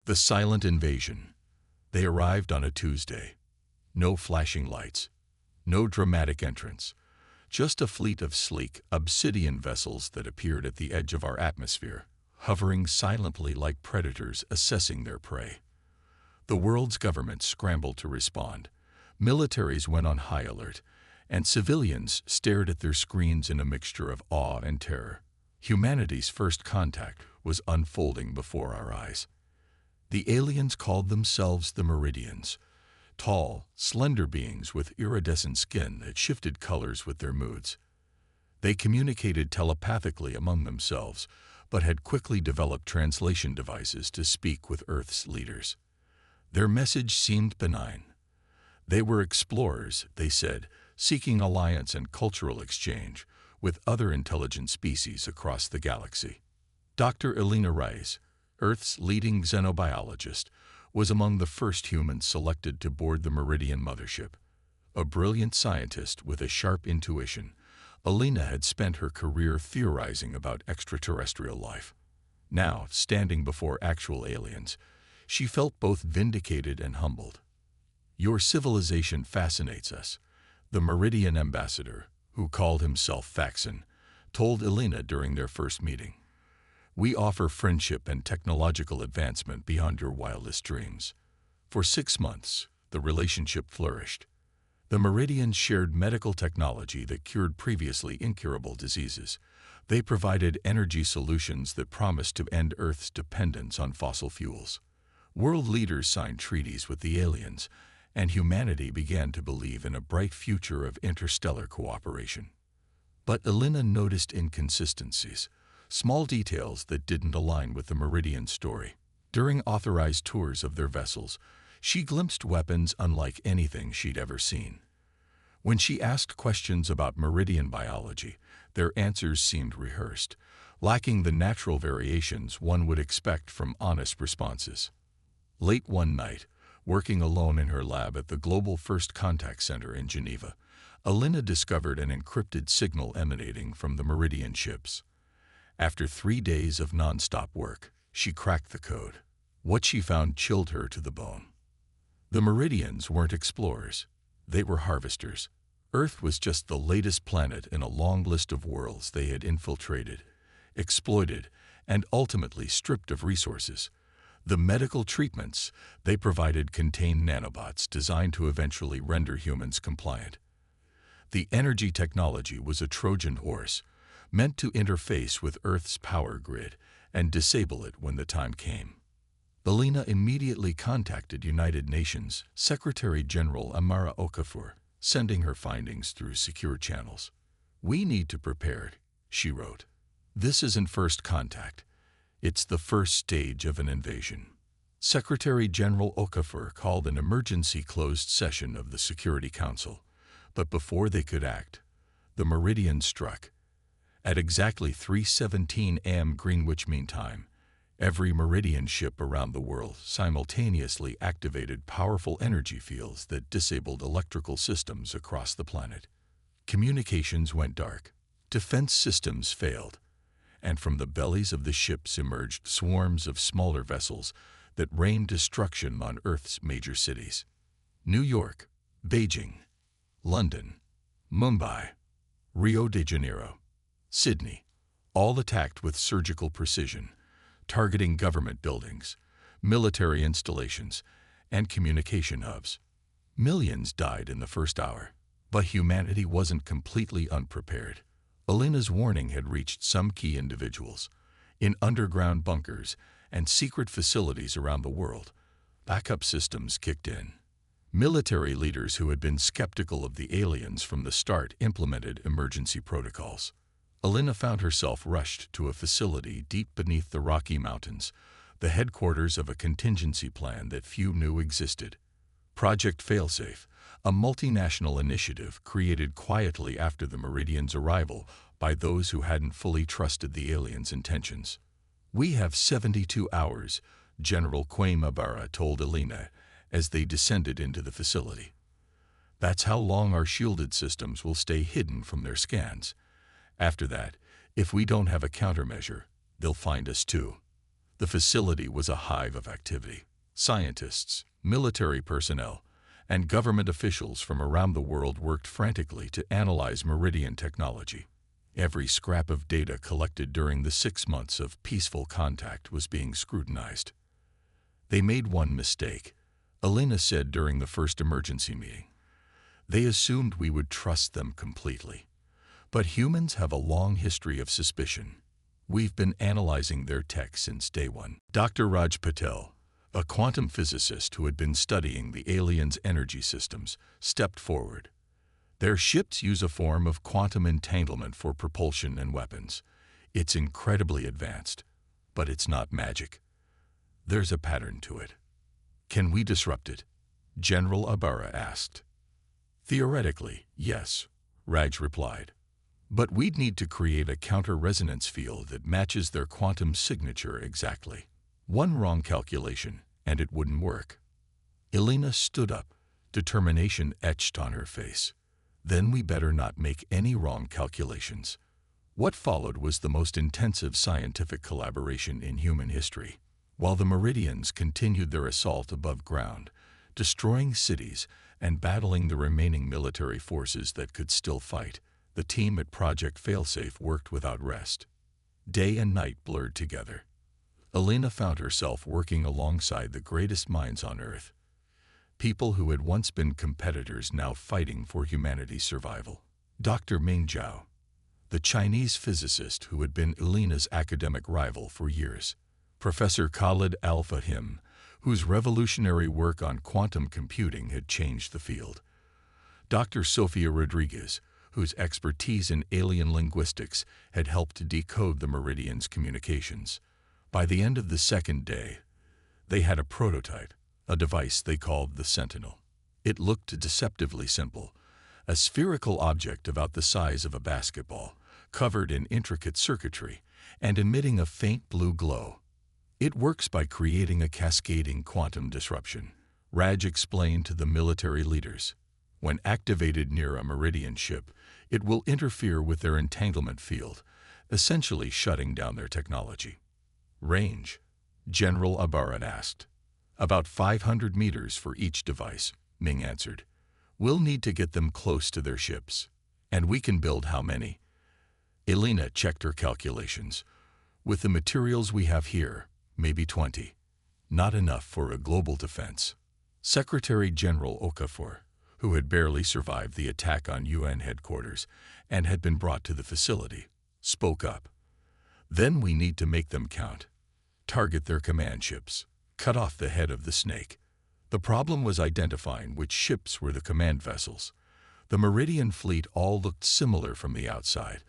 The silent invasion. They arrived on a Tuesday. No flashing lights. No dramatic entrance. Just a fleet of sleek, obsidian vessels that appeared at the edge of our atmosphere, hovering silently like predators assessing their prey. The world's governments scrambled to respond. Militaries went on high alert, and civilians stared at their screens in a mixture of awe and terror. Humanity's first contact was unfolding before our eyes. The aliens called themselves the Meridians, tall, slender beings with iridescent skin that shifted colors with their moods. They communicated telepathically among themselves, but had quickly developed translation devices to speak with Earth's leaders. Their message seemed benign. They were explorers, they said, seeking alliance and cultural exchange with other intelligent species across the galaxy. Dr. Elena Rice, Earth's leading xenobiologist, was among the first humans selected to board the Meridian mothership. A brilliant scientist with a sharp intuition, Elena had spent her career theorizing about extraterrestrial life. Now, standing before actual aliens, she felt both vindicated and humbled. "Your civilization fascinates us," the Meridian ambassador, who called himself Faxon, told Elena during their first meeting. "We offer friendship and technological advancement beyond your wildest dreams." For 6 months, the relationship flourished. The Meridians shared medical technology that cured previously incurable diseases. They provided energy solutions that promised to end Earth's dependence on fossil fuels. World leaders signed treaties with the aliens, and humanity began to believe in a bright future of interstellar cooperation. But Elena noticed inconsistencies, small details that didn't align with the Meridian story. During authorized tours of their vessels, she glimpsed weapons unlike anything she'd ever seen. When she asked questions about Meridian biology, their answers seemed rehearsed, lacking the natural variations one would expect from honest responses. Late one night, working alone in her lab at the Global First Contact Center in Geneva, Elena discovered an encrypted signal emanating from the Meridian ships. After 3 days of non-stop work, she cracked the code. What she found chilled her to the bone. The Meridians weren't explorers. They were harvesters. Earth was just the latest planet in a long list of worlds they had infiltrated, exploited, and ultimately stripped of resources. The medical treatments they provided contained nanobots designed to eventually render humans compliant. The energy technology was a Trojan horse, meant to interface with Earth's power grid and disable it when the time came. Elena immediately contacted United Nations Secretary General Amara Okafor, sending her findings through secure channels. "We need to prepare," she wrote. "This isn't first contact. It's the first stage of an invasion." Secretary General Okafor called an emergency closed session of the Security Council, but before they could act, the Meridian struck. At exactly 3:17 a.m. Greenwich Mean Time, every Meridian ship around the world simultaneously activated powerful energy fields that disabled electrical systems across the planet. Communications went dark, defense systems failed, and from the bellies of the ships emerged swarms of smaller vessels that rained destruction on Earth's major cities. New York, Beijing, London, Mumbai, Rio de Janeiro, Sydney, all attacked with surgical precision, targeting government buildings, military installations, and communication hubs. Millions died in the first hour, but humanity wasn't completely unprepared. Elena's warning had reached some key individuals. In underground bunkers and secret facilities around the world, backup systems kicked in. Military leaders who had been skeptical of the aliens from the start implemented emergency protocols. Elena found herself rushed to a facility deep beneath the Rocky Mountains, the headquarters of a contingency plan that few knew existed. Project Failsafe, a multinational initiative created quietly after the Meridians' arrival by those who hadn't fully trusted the aliens' intentions. "We have 72 hours, General Quaimabara told Elena as they descended into the facility. "That's how long our shielded systems will stay hidden from their scans. After that, if we don't have a countermeasure, they'll find us too." The facility was a hive of activity. Scientists, military personnel, and government officials from around the world worked frantically to analyze Meridian technology. Every scrap of data collected during the 6 months of peaceful contact was being scrutinized. They made one mistake, Elena said during the first emergency meeting. They assumed we would trust them completely. But humans have a long history of suspicion. We've been analyzing their tech since day one. Dr. Raj Patel, a quantum physicist who had been studying the aliens' energy systems, stepped forward. Their ships use a form of quantum entanglement for propulsion and weapons. It's incredibly advanced, but it's not magic. There's a pattern to it. Can we disrupt it? General Ibarra asked. Theoretically, yes, Raj replied. But we'd need to create a counter-resonance field that matches their quantum signature exactly. One wrong calculation, and it wouldn't work. Elena stood up, determination etched on her face. Then we better not make any wrong calculations. What followed was the most intensive scientific collaboration in human history. While the Meridians continued their assault above ground, destroying cities and battling the remaining military forces that could still fight, the team at Project Failsafe worked without rest. Day and night blurred together. Elena found herself working alongside the greatest minds on Earth. People who had once been competitors now fighting for humanity's survival. Dr. Ming Zhao, the Chinese physicist who had been Elena's academic rival for years. Professor Khalid Al-Fahim, whose revolutionary work on quantum computing had changed the field. Dr. Sofia Rodriguez, whose expertise in alien linguistics had helped to decode the Meridians' communications. By the end of the second day, they had a prototype, a device they called the Sentinel. It looked deceptively simple, a spherical object about the size of a basketball, covered in intricate circuitry and emitting a faint blue glow. It works by creating a cascading quantum disruption, Raj explained to the military leaders. When activated near a Meridian ship, it will interfere with their entanglement field, essentially shutting down their technology. Range? General Ibarra asked. About 500 meters for each device, Ming answered. We'll need to get them close to their ships. And we can build how many? Elena checked her calculations. With the materials we have here, maybe 20. Not enough for a global defense. Secretary General Okafor, who had barely survived the attack on UN headquarters and had been brought to the facility, spoke up. Then we need to make them count. Target their command ships. Cut off the head of the snake. The problem was identifying which ships were the command vessels. The Meridian fleet all looked similar from the outside,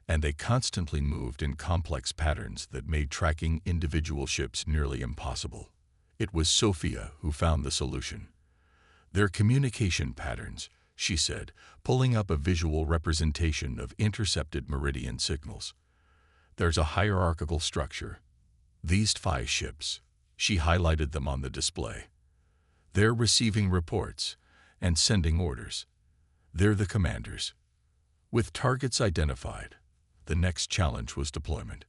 and they constantly moved in complex patterns that made tracking individual ships nearly impossible. It was Sophia who found the solution. Their communication patterns, she said, pulling up a visual representation of intercepted Meridian signals. There's a hierarchical structure. These 5 ships, she highlighted them on the display. They're receiving reports and sending orders. They're the commanders. With targets identified, the next challenge was deployment.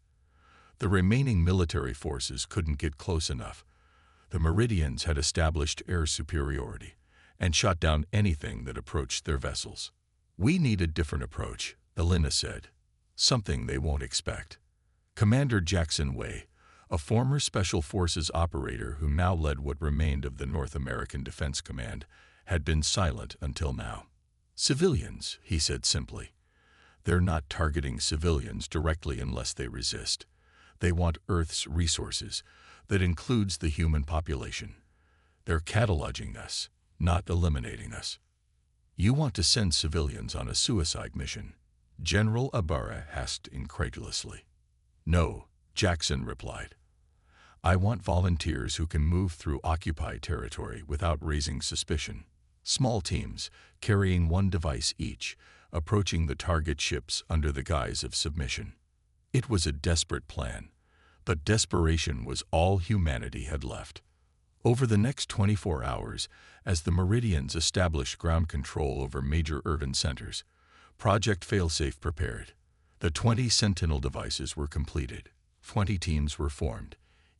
The remaining military forces couldn't get close enough. The Meridians had established air superiority and shot down anything that approached their vessels. We need a different approach, Elena said. Something they won't expect. Commander Jackson Wei, a former Special Forces operator who now led what remained of the North American Defense Command, had been silent until now. Civilians, he said simply. They're not targeting civilians directly unless they resist. They want Earth's resources. That includes the human population. They're cataloging us, not eliminating us. You want to send civilians on a suicide mission? General Ibarra asked incredulously. No, Jackson replied. I want volunteers who can move through occupied territory without raising suspicion. Small teams, carrying 1 device each, approaching the target ships under the guise of submission. It was a desperate plan, but desperation was all humanity had left. Over the next 24 hours, as the Meridians established ground control over major urban centers, Project Failsafe prepared. The 20 Sentinel devices were completed. 20 teams were formed,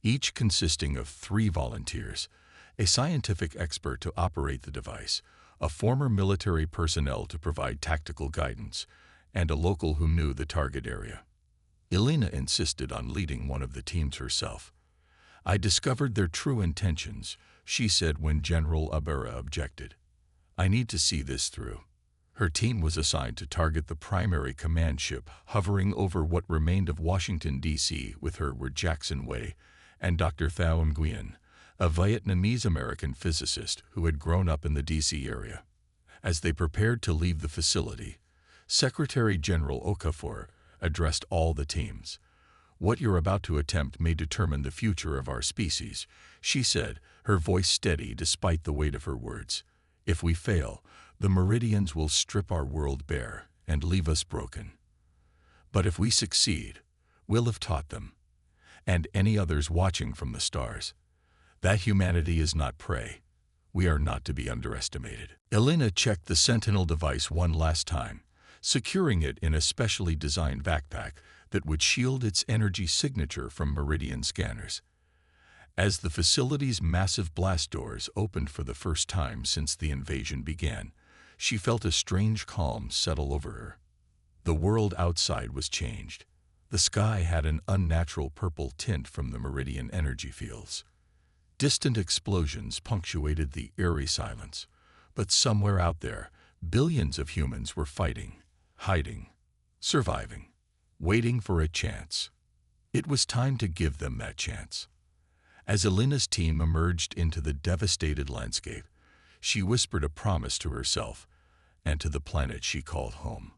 each consisting of 3 volunteers, a scientific expert to operate the device, a former military personnel to provide tactical guidance, and a local who knew the target area. Elena insisted on leading one of the teams herself. "I discovered their true intentions," she said when General Abera objected. "I need to see this through." Her team was assigned to target the primary command ship hovering over what remained of Washington, D.C. With her were Jackson Wei and Dr. Thao Nguyen, a Vietnamese-American physicist who had grown up in the D.C. area. As they prepared to leave the facility, Secretary General Okafor addressed all the teams. "What you're about to attempt may determine the future of our species," she said, her voice steady despite the weight of her words. "If we fail, the Meridians will strip our world bare and leave us broken. But if we succeed, we'll have taught them, and any others watching from the stars, that humanity is not prey. We are not to be underestimated." Elena checked the Sentinel device one last time, securing it in a specially designed backpack that would shield its energy signature from Meridian scanners. As the facility's massive blast doors opened for the first time since the invasion began, she felt a strange calm settle over her. The world outside was changed. The sky had an unnatural purple tint from the Meridian energy fields. Distant explosions punctuated the eerie silence, but somewhere out there, billions of humans were fighting, hiding, surviving, waiting for a chance. It was time to give them that chance. As Elena's team emerged into the devastated landscape, she whispered a promise to herself and to the planet she called home.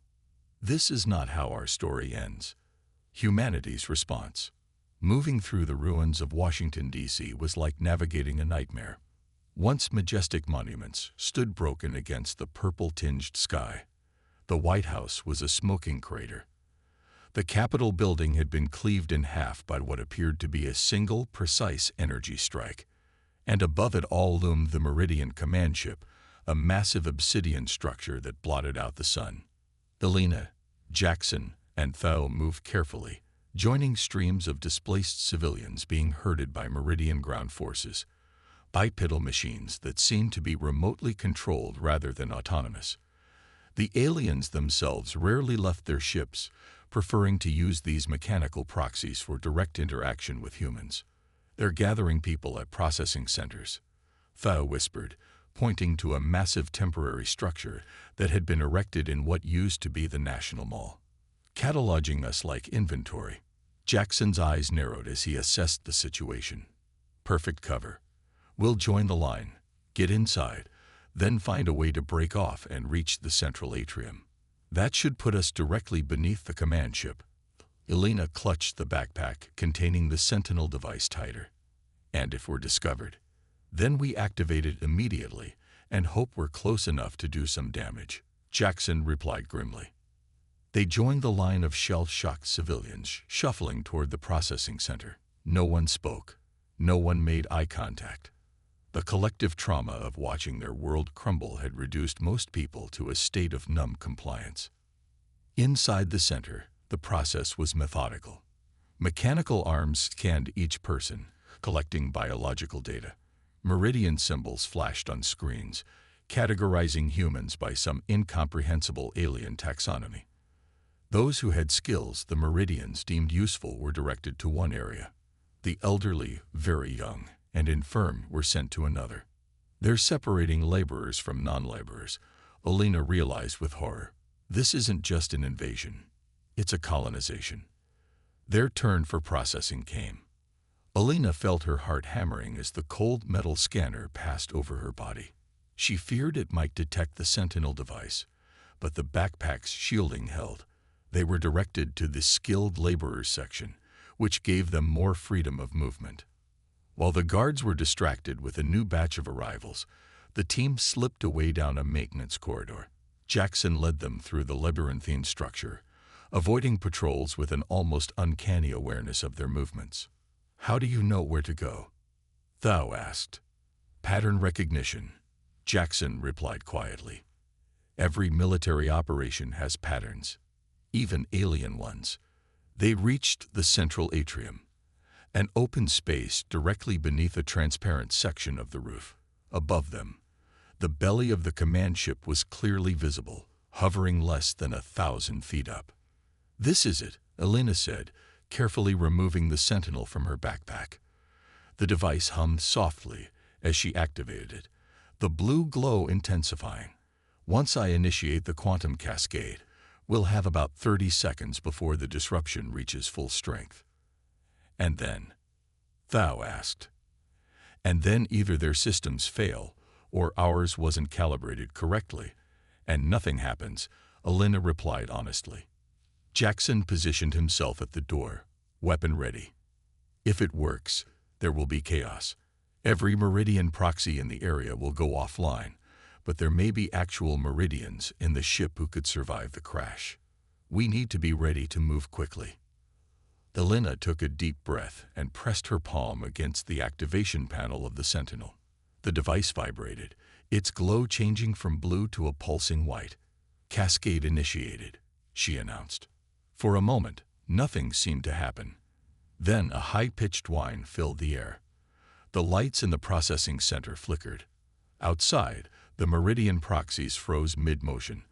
This is not how our story ends. Humanity's response. Moving through the ruins of Washington, D.C. was like navigating a nightmare. Once majestic monuments stood broken against the purple-tinged sky. The White House was a smoking crater. The Capitol building had been cleaved in half by what appeared to be a single, precise energy strike. And above it all loomed the Meridian command ship, a massive obsidian structure that blotted out the sun. Elena, Jackson, and Thao moved carefully, joining streams of displaced civilians being herded by Meridian ground forces, bipedal machines that seemed to be remotely controlled rather than autonomous. The aliens themselves rarely left their ships, preferring to use these mechanical proxies for direct interaction with humans. "They're gathering people at processing centers," Thao whispered, pointing to a massive temporary structure that had been erected in what used to be the National Mall. "Cataloging us like inventory." Jackson's eyes narrowed as he assessed the situation. "Perfect cover. We'll join the line, get inside, then find a way to break off and reach the central atrium. That should put us directly beneath the command ship." Elena clutched the backpack containing the Sentinel device tighter. "And if we're discovered, then we activate it immediately and hope we're close enough to do some damage," Jackson replied grimly. They joined the line of shell-shocked civilians shuffling toward the processing center. No one spoke. No one made eye contact. The collective trauma of watching their world crumble had reduced most people to a state of numb compliance. Inside the center, the process was methodical. Mechanical arms scanned each person, collecting biological data. Meridian symbols flashed on screens, categorizing humans by some incomprehensible alien taxonomy. Those who had skills the Meridians deemed useful were directed to one area. The elderly, very young, and infirm were sent to another. "They're separating laborers from non-laborers," Elena realized with horror. "This isn't just an invasion. It's a colonization." Their turn for processing came. Elena felt her heart hammering as the cold metal scanner passed over her body. She feared it might detect the Sentinel device, but the backpack's shielding held. They were directed to the skilled laborers section, which gave them more freedom of movement. While the guards were distracted with a new batch of arrivals, the team slipped away down a maintenance corridor. Jackson led them through the labyrinthine structure, avoiding patrols with an almost uncanny awareness of their movements. "How do you know where to go?" Thao asked. "Pattern recognition," Jackson replied quietly. "Every military operation has patterns, even alien ones." They reached the central atrium. an open space directly beneath a transparent section of the roof. Above them, the belly of the command ship was clearly visible, hovering less than 1,000 feet up. "This is it," Elena said, carefully removing the Sentinel from her backpack. The device hummed softly as she activated it, the blue glow intensifying. "Once I initiate the quantum cascade, we'll have about 30 seconds before the disruption reaches full strength." "And then?" Thao asked. "And then either their systems fail, or ours wasn't calibrated correctly, and nothing happens," Elena replied honestly. Jackson positioned himself at the door, weapon ready. "If it works, there will be chaos. Every Meridian proxy in the area will go offline, but there may be actual Meridians in the ship who could survive the crash. We need to be ready to move quickly." Elena took a deep breath and pressed her palm against the activation panel of the Sentinel. The device vibrated, its glow changing from blue to a pulsing white. "Cascade initiated," she announced. For a moment, nothing seemed to happen. Then a high-pitched whine filled the air. The lights in the processing center flickered. Outside, the Meridian proxies froze mid-motion,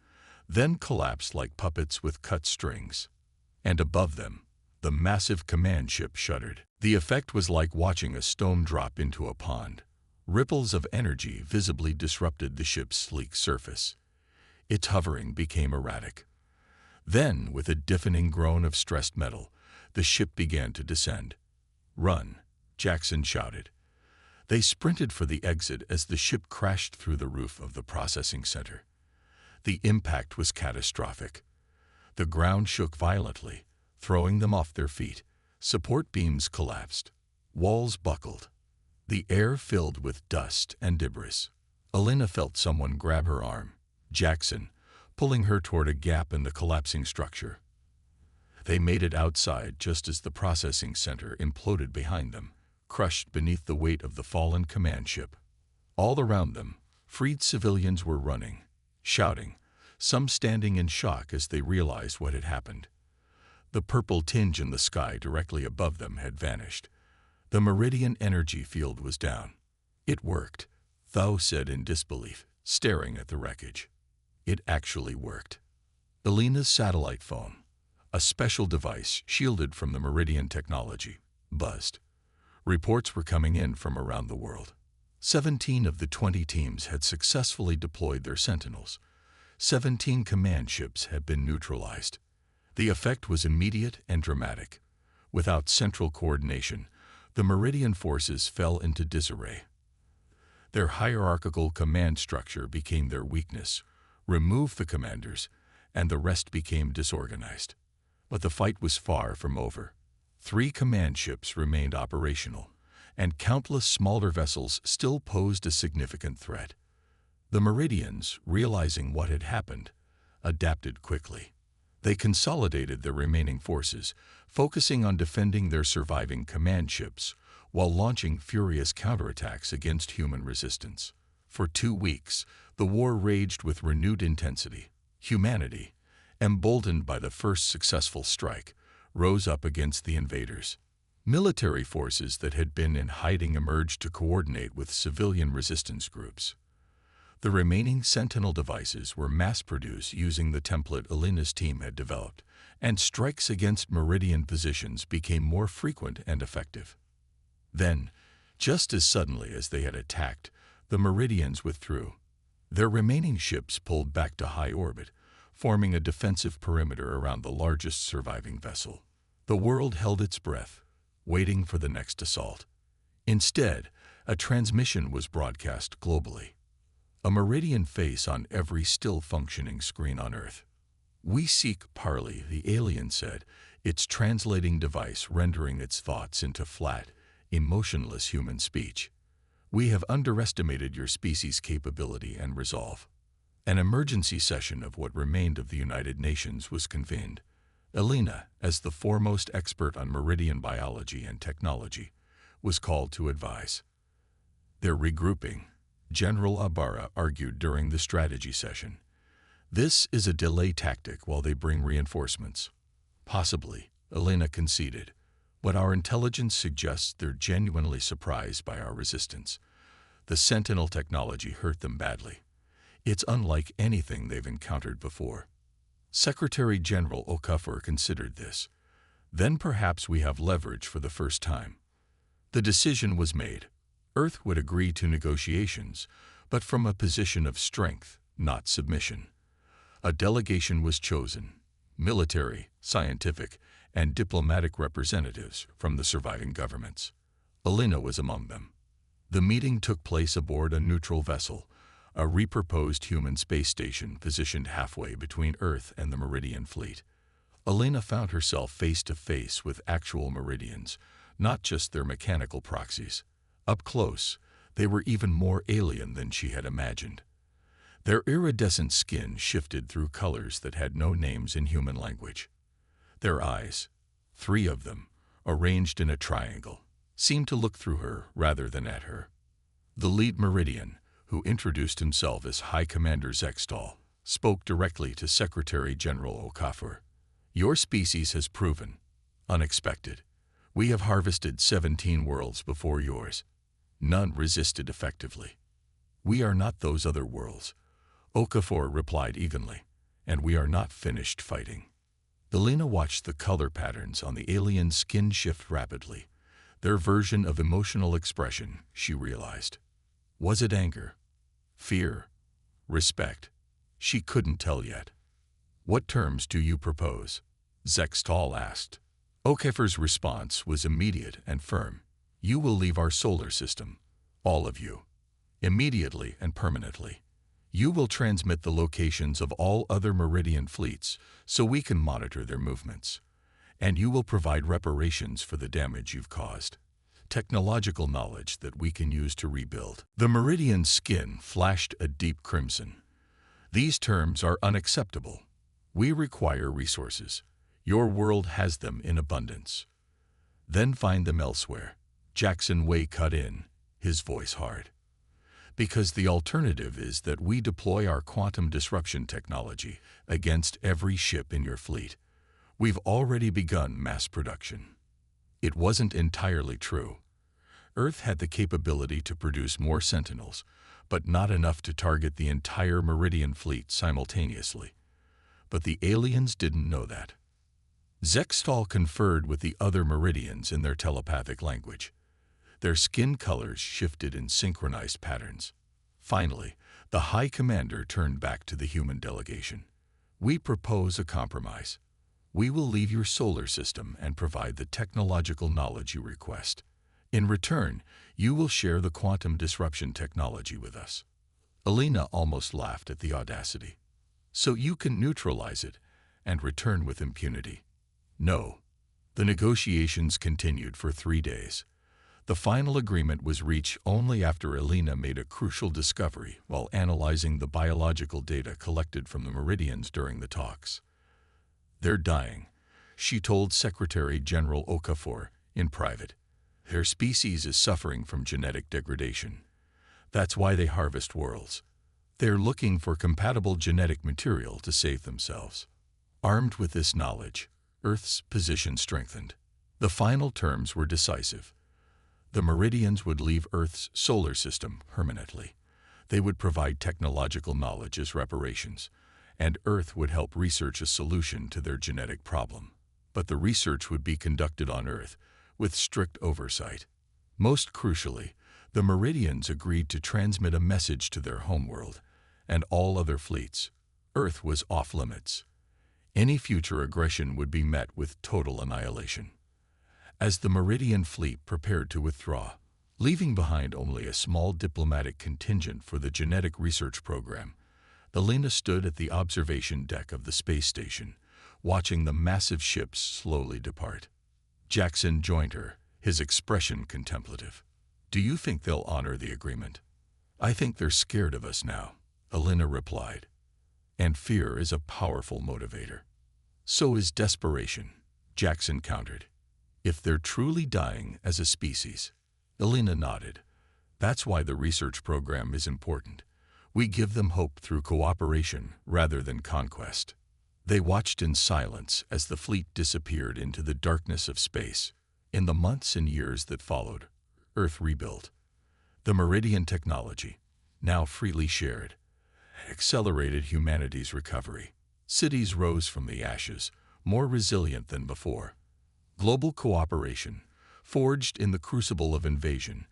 then collapsed like puppets with cut strings. And above them, the massive command ship shuddered. The effect was like watching a stone drop into a pond. Ripples of energy visibly disrupted the ship's sleek surface. Its hovering became erratic. Then, with a deafening groan of stressed metal, the ship began to descend. "Run," Jackson shouted. They sprinted for the exit as the ship crashed through the roof of the processing center. The impact was catastrophic. The ground shook violently, throwing them off their feet. Support beams collapsed. Walls buckled. The air filled with dust and debris. Elena felt someone grab her arm. Jackson, pulling her toward a gap in the collapsing structure. They made it outside just as the processing center imploded behind them, crushed beneath the weight of the fallen command ship. All around them, freed civilians were running, shouting, some standing in shock as they realized what had happened. The purple tinge in the sky directly above them had vanished. The Meridian energy field was down. "It worked," Thao said in disbelief, staring at the wreckage. It actually worked. Elena's satellite phone, a special device shielded from the Meridian technology, buzzed. Reports were coming in from around the world. 17 of the 20 teams had successfully deployed their Sentinels. 17 command ships had been neutralized. The effect was immediate and dramatic. Without central coordination, the Meridian forces fell into disarray. Their hierarchical command structure became their weakness. Remove the commanders, and the rest became disorganized. But the fight was far from over. 3 command ships remained operational, and countless smaller vessels still posed a significant threat. The Meridians, realizing what had happened, adapted quickly. They consolidated their remaining forces, focusing on defending their surviving command ships while launching furious counterattacks against human resistance. For 2 weeks, the war raged with renewed intensity. Humanity, emboldened by the first successful strike, rose up against the invaders. Military forces that had been in hiding emerged to coordinate with civilian resistance groups. The remaining Sentinel devices were mass-produced using the template Elena's team had developed, and strikes against Meridian positions became more frequent and effective. Then, just as suddenly as they had attacked, the Meridians withdrew. Their remaining ships pulled back to high orbit, forming a defensive perimeter around the largest surviving vessel. The world held its breath, waiting for the next assault. Instead, a transmission was broadcast globally. A Meridian face on every still-functioning screen on Earth. "We seek Parley," the alien said, its translating device rendering its thoughts into flat, emotionless human speech. "We have underestimated your species' capability and resolve." An emergency session of what remained of the United Nations was convened. Elena, as the foremost expert on Meridian biology and technology, was called to advise. "They're regrouping," General Ibarra argued during the strategy session. "This is a delay tactic while they bring reinforcements." "Possibly," Elena conceded, But our intelligence suggests they're genuinely surprised by our resistance. The Sentinel technology hurt them badly. It's unlike anything they've encountered before. Secretary General Okafor considered this. Then perhaps we have leverage for the first time. The decision was made. Earth would agree to negotiations, but from a position of strength, not submission. A delegation was chosen, military, scientific, and diplomatic representatives from the surviving governments. Alina was among them. The meeting took place aboard a neutral vessel, a repurposed human space station positioned halfway between Earth and the Meridian fleet. Alina found herself face to face with actual Meridians, not just their mechanical proxies. Up close, they were even more alien than she had imagined. Their iridescent skin shifted through colors that had no names in human language. Their eyes, 3 of them, arranged in a triangle, seemed to look through her rather than at her. The lead Meridian, who introduced himself as High Commander Zextal, spoke directly to Secretary General Okafor. Your species has proven unexpected. We have harvested 17 worlds before yours. None resisted effectively. We are not those other worlds, Okafor replied evenly, and we are not finished fighting. Alina watched the color patterns on the alien skin shift rapidly. Their version of emotional expression, she realized. Was it anger? Fear? Respect? She couldn't tell yet. What terms do you propose? Zextal asked. Okafor's response was immediate and firm. You will leave our solar system, all of you, immediately and permanently. You will transmit the locations of all other Meridian fleets so we can monitor their movements. And you will provide reparations for the damage you've caused. Technological knowledge that we can use to rebuild. The Meridian's skin flashed a deep crimson. These terms are unacceptable. We require resources. Your world has them in abundance. Then find them elsewhere. Jackson Wei cut in, his voice hard. Because the alternative is that we deploy our quantum disruption technology against every ship in your fleet. We've already begun mass production. It wasn't entirely true. Earth had the capability to produce more Sentinels, but not enough to target the entire Meridian fleet simultaneously. But the aliens didn't know that. Zextal conferred with the other Meridians in their telepathic language. Their skin colors shifted in synchronized patterns. Finally, the High Commander turned back to the human delegation. We propose a compromise. We will leave your solar system and provide the technological knowledge you request. In return, you will share the quantum disruption technology with us. Alina almost laughed at the audacity. So you can neutralize it and return with impunity. No. The negotiations continued for 3 days. The final agreement was reached only after Alina made a crucial discovery while analyzing the biological data collected from the Meridians during the talks. They're dying, she told Secretary General Okafor in private. Their species is suffering from genetic degradation. That's why they harvest worlds. They're looking for compatible genetic material to save themselves. Armed with this knowledge, Earth's position strengthened. The final terms were decisive. The Meridians would leave Earth's solar system permanently. They would provide technological knowledge as reparations, and Earth would help research a solution to their genetic problem. But the research would be conducted on Earth, with strict oversight. Most crucially, the Meridians agreed to transmit a message to their homeworld, and all other fleets. Earth was off-limits. Any future aggression would be met with total annihilation. As the Meridian fleet prepared to withdraw, leaving behind only a small diplomatic contingent for the genetic research program, Alina stood at the observation deck of the space station, watching the massive ships slowly depart. Jackson joined her, his expression contemplative. Do you think they'll honor the agreement? I think they're scared of us now, Alina replied. And fear is a powerful motivator. So is desperation, Jackson countered. If they're truly dying as a species, Alina nodded. That's why the research program is important. We give them hope through cooperation rather than conquest. They watched in silence as the fleet disappeared into the darkness of space. In the months and years that followed, Earth rebuilt. The Meridian technology, now freely shared, accelerated humanity's recovery. Cities rose from the ashes, more resilient than before. Global cooperation, forged in the crucible of invasion,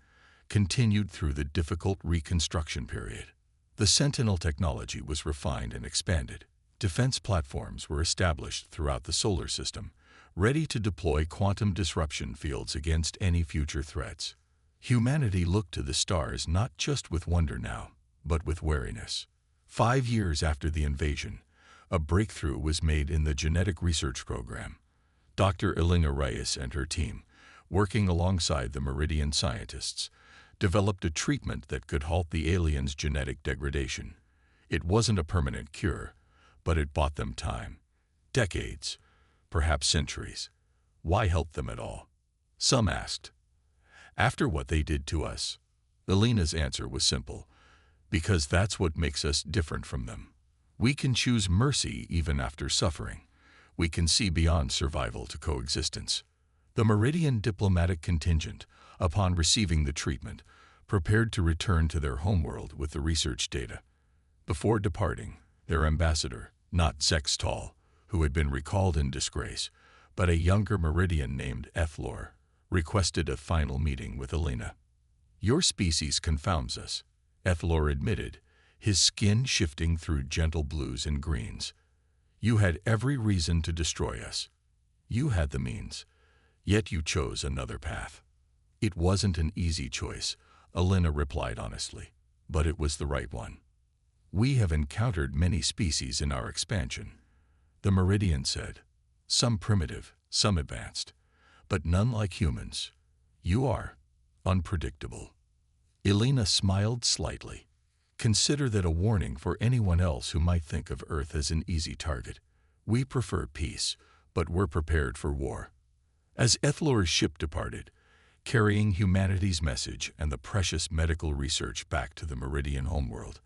continued through the difficult reconstruction period. The Sentinel technology was refined and expanded. Defense platforms were established throughout the solar system, ready to deploy quantum disruption fields against any future threats. Humanity looked to the stars not just with wonder now, but with wariness. 5 years after the invasion, a breakthrough was made in the genetic research program. Dr. Elena Reyes and her team, working alongside the Meridian scientists, developed a treatment that could halt the aliens' genetic degradation. It wasn't a permanent cure, but it bought them time. Decades, perhaps centuries. Why help them at all? Some asked. After what they did to us, Elena's answer was simple. Because that's what makes us different from them. We can choose mercy even after suffering. We can see beyond survival to coexistence. The Meridian diplomatic contingent, upon receiving the treatment, prepared to return to their homeworld with the research data. Before departing, their ambassador, not Zextal, who had been recalled in disgrace, but a younger Meridian named Ethlor, requested a final meeting with Elena. "Your species confounds us," Ethlor admitted, his skin shifting through gentle blues and greens. "You had every reason to destroy us. You had the means, yet you chose another path." "It wasn't an easy choice," Elena replied honestly, "but it was the right one. We have encountered many species in our expansion," the Meridian said. "Some primitive, some advanced, but none like humans. You are unpredictable." Elena smiled slightly. "Consider that a warning for anyone else who might think of Earth as an easy target. We prefer peace, but we're prepared for war." As Ethlor's ship departed, carrying humanity's message and the precious medical research back to the Meridian homeworld,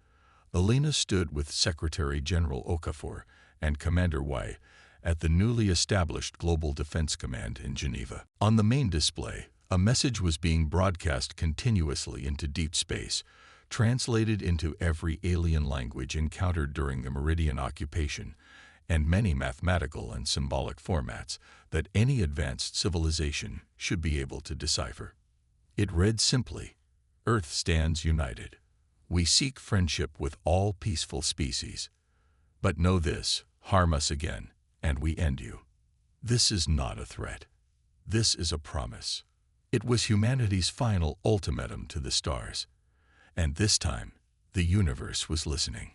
Elena stood with Secretary General Okafor and Commander Y at the newly established Global Defense Command in Geneva. On the main display, a message was being broadcast continuously into deep space, translated into every alien language encountered during the Meridian occupation, and many mathematical and symbolic formats that any advanced civilization should be able to decipher. It read simply, "Earth stands united. We seek friendship with all peaceful species. But know this, harm us again, and we end you." This is not a threat. This is a promise. It was humanity's final ultimatum to the stars. And this time, the universe was listening.